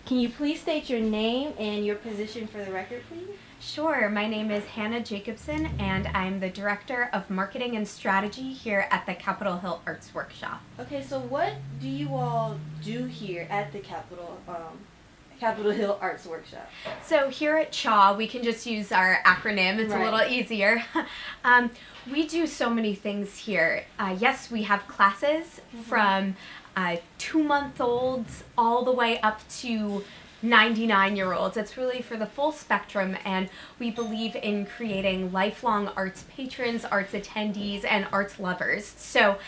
Can you please state your name and your position for the record, please? Sure, my name is Hannah Jacobson, and I'm the Director of Marketing and Strategy here at the Capitol Hill Arts Workshop. Okay, so what do you all do here at the Capitol Hill Arts Workshop? So here at CHAW, we can just use our acronym. It's Right. a little easier. We do so many things here. Yes, we have classes from 2-month-olds all the way up to 99-year-olds. It's really for the full spectrum, and we believe in creating lifelong arts patrons, arts attendees, and arts lovers. So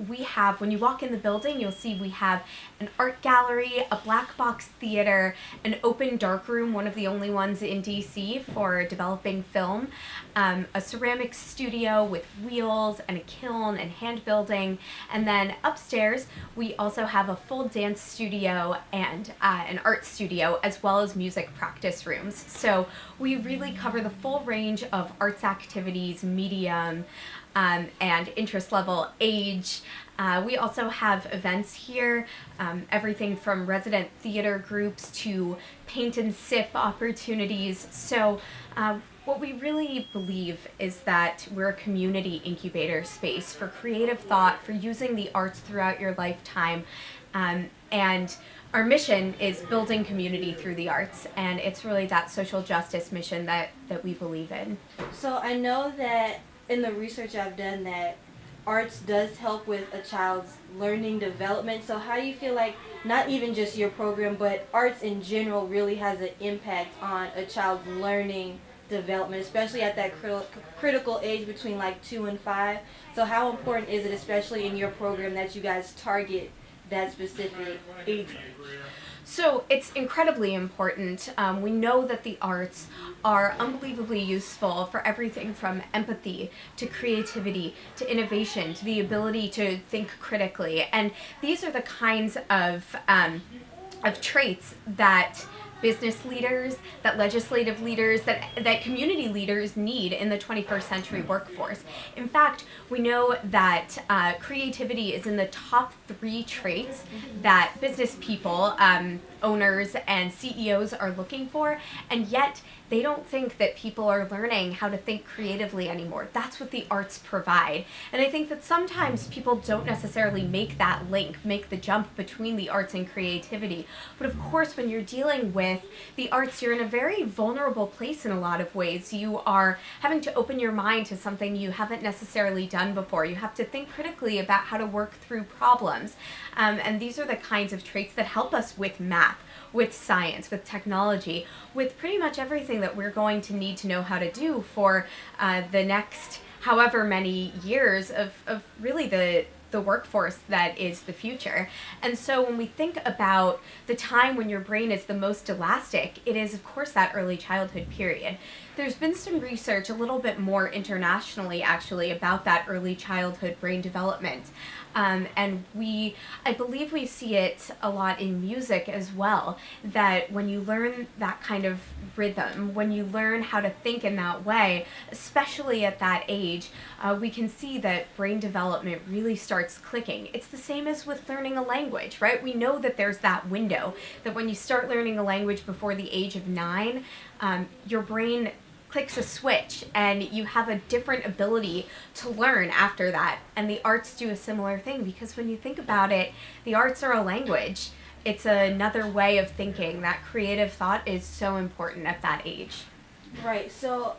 we have, when you walk in the building, you'll see we have an art gallery, a black box theater, an open dark room, one of the only ones in DC for developing film, a ceramics studio with wheels and a kiln and hand building, and then upstairs we also have a full dance studio and an art studio, as well as music practice rooms. So we really cover the full range of arts activities, medium, and interest level, age. We also have events here, everything from resident theater groups to paint and sip opportunities. So what we really believe is that we're a community incubator space for creative thought, for using the arts throughout your lifetime, and our mission is building community through the arts, and it's really that social justice mission that we believe in. So I know that in the research I've done that arts does help with a child's learning development. So how do you feel like not even just your program, but arts in general really has an impact on a child's learning development, especially at that critical age between like 2 and 5? So how important is it, especially in your program, that you guys target that specific age range? So it's incredibly important. We know that the arts are unbelievably useful for everything from empathy to creativity to innovation to the ability to think critically. And these are the kinds of traits that business leaders, that legislative leaders, that community leaders need in the 21st century workforce. In fact, we know that creativity is in the top 3 traits that business people, owners, and CEOs are looking for, and yet they don't think that people are learning how to think creatively anymore. That's what the arts provide. And I think that sometimes people don't necessarily make that link, make the jump between the arts and creativity. But of course, when you're dealing with the arts, you're in a very vulnerable place in a lot of ways. You are having to open your mind to something you haven't necessarily done before. You have to think critically about how to work through problems. And these are the kinds of traits that help us with math, with science, with technology, with pretty much everything that we're going to need to know how to do for the next however many years of really the workforce that is the future. And so when we think about the time when your brain is the most elastic, it is of course that early childhood period. There's been some research a little bit more internationally actually about that early childhood brain development. And I believe we see it a lot in music as well, that when you learn that kind of rhythm, when you learn how to think in that way, especially at that age, we can see that brain development really starts clicking. It's the same as with learning a language, right? We know that there's that window, that when you start learning a language before the age of 9, your brain clicks a switch and you have a different ability to learn after that. And the arts do a similar thing, because when you think about it, the arts are a language. It's another way of thinking. That creative thought is so important at that age. Right. So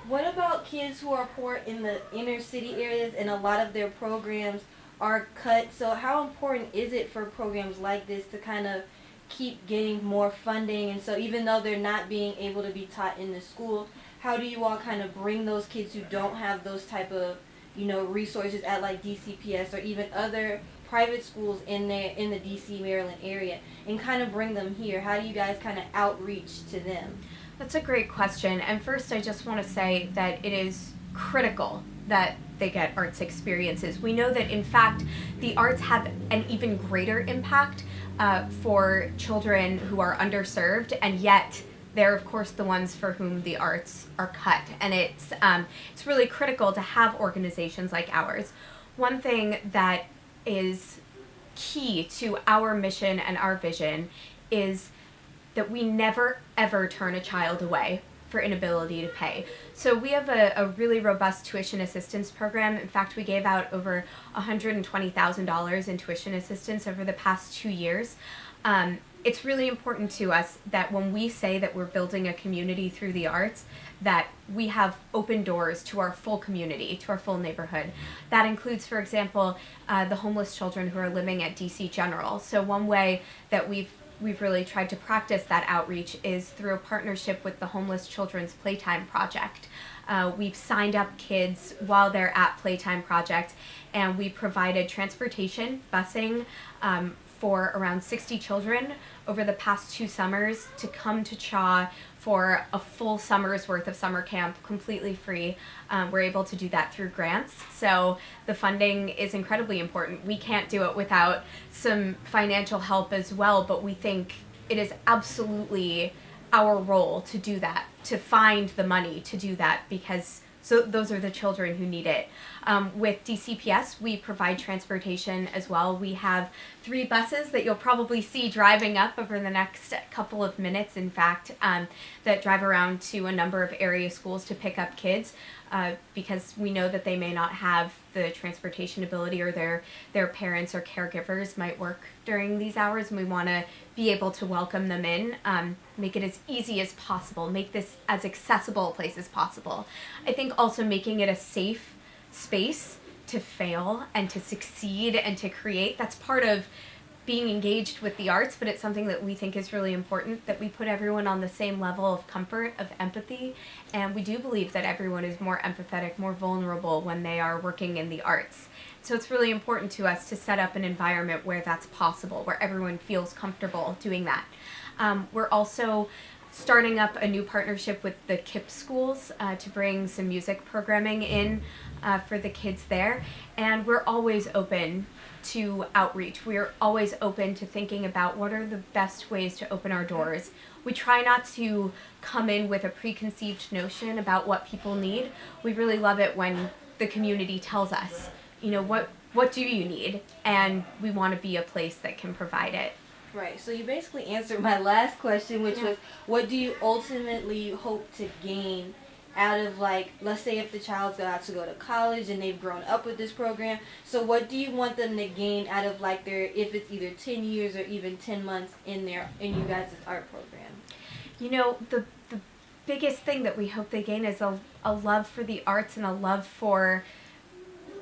what about kids who are poor in the inner city areas, and a lot of their programs are cut? So how important is it for programs like this to kind of keep getting more funding? And so even though they're not being able to be taught in the school, how do you all kind of bring those kids who don't have those type of, resources at like DCPS or even other private schools in the DC, Maryland area, and kind of bring them here? How do you guys kind of outreach to them? That's a great question. And first, I just want to say that it is critical that they get arts experiences. We know that, in fact, the arts have an even greater impact for children who are underserved, and yet they're, of course, the ones for whom the arts are cut. And it's really critical to have organizations like ours. One thing that is key to our mission and our vision is that we never ever turn a child away for inability to pay. So we have a really robust tuition assistance program. In fact, we gave out over $120,000 in tuition assistance over the past 2 years. It's really important to us that when we say that we're building a community through the arts, that we have open doors to our full community, to our full neighborhood. That includes, for example, the homeless children who are living at DC General. So one way that we've really tried to practice that outreach is through a partnership with the Homeless Children's Playtime Project. We've signed up kids while they're at Playtime Project, and we provided transportation, busing, for around 60 children over the past 2 summers to come to CHA for a full summer's worth of summer camp completely free. We're able to do that through grants. So the funding is incredibly important. We can't do it without some financial help as well, but we think it is absolutely our role to do that, to find the money to do that, because those are the children who need it. With DCPS, we provide transportation as well. We have 3 buses that you'll probably see driving up over the next couple of minutes, in fact, that drive around to a number of area schools to pick up kids, because we know that they may not have the transportation ability, or their parents or caregivers might work during these hours, and we want to be able to welcome them in, make it as easy as possible, make this as accessible a place as possible. I think also making it a safe space to fail and to succeed and to create, that's part of being engaged with the arts, but it's something that we think is really important, that we put everyone on the same level of comfort, of empathy, and we do believe that everyone is more empathetic, more vulnerable when they are working in the arts. So it's really important to us to set up an environment where that's possible, where everyone feels comfortable doing that. We're also starting up a new partnership with the KIPP schools to bring some music programming in for the kids there. And we're always open to outreach. We're always open to thinking about what are the best ways to open our doors. We try not to come in with a preconceived notion about what people need. We really love it when the community tells us, what do you need? And we want to be a place that can provide it. Right. So you basically answered my last question, which was, what do you ultimately hope to gain out of, let's say if the child's got to go to college and they've grown up with this program, so what do you want them to gain out of if it's either 10 years or even 10 months in you guys' art program? The biggest thing that we hope they gain is a love for the arts and a love for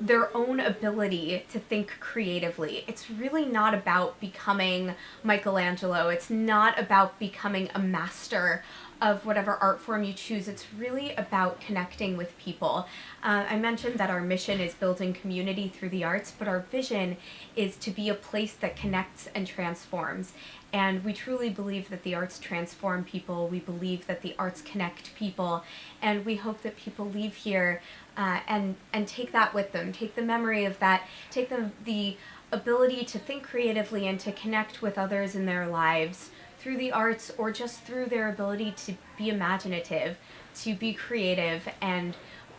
their own ability to think creatively. It's really not about becoming Michelangelo. It's not about becoming a master of whatever art form you choose. It's really about connecting with people. I mentioned that our mission is building community through the arts, but our vision is to be a place that connects and transforms. And we truly believe that the arts transform people. We believe that the arts connect people. And we hope that people leave here and take that with them, take the memory of that, take the ability to think creatively and to connect with others in their lives through the arts, or just through their ability to be imaginative, to be creative. And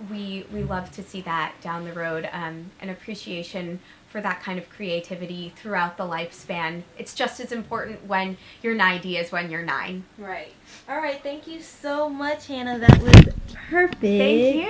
we love to see that down the road, an appreciation for that kind of creativity throughout the lifespan. It's just as important when you're 90 as when you're 9. Right. All right. Thank you so much, Hannah. That was perfect. Thank you.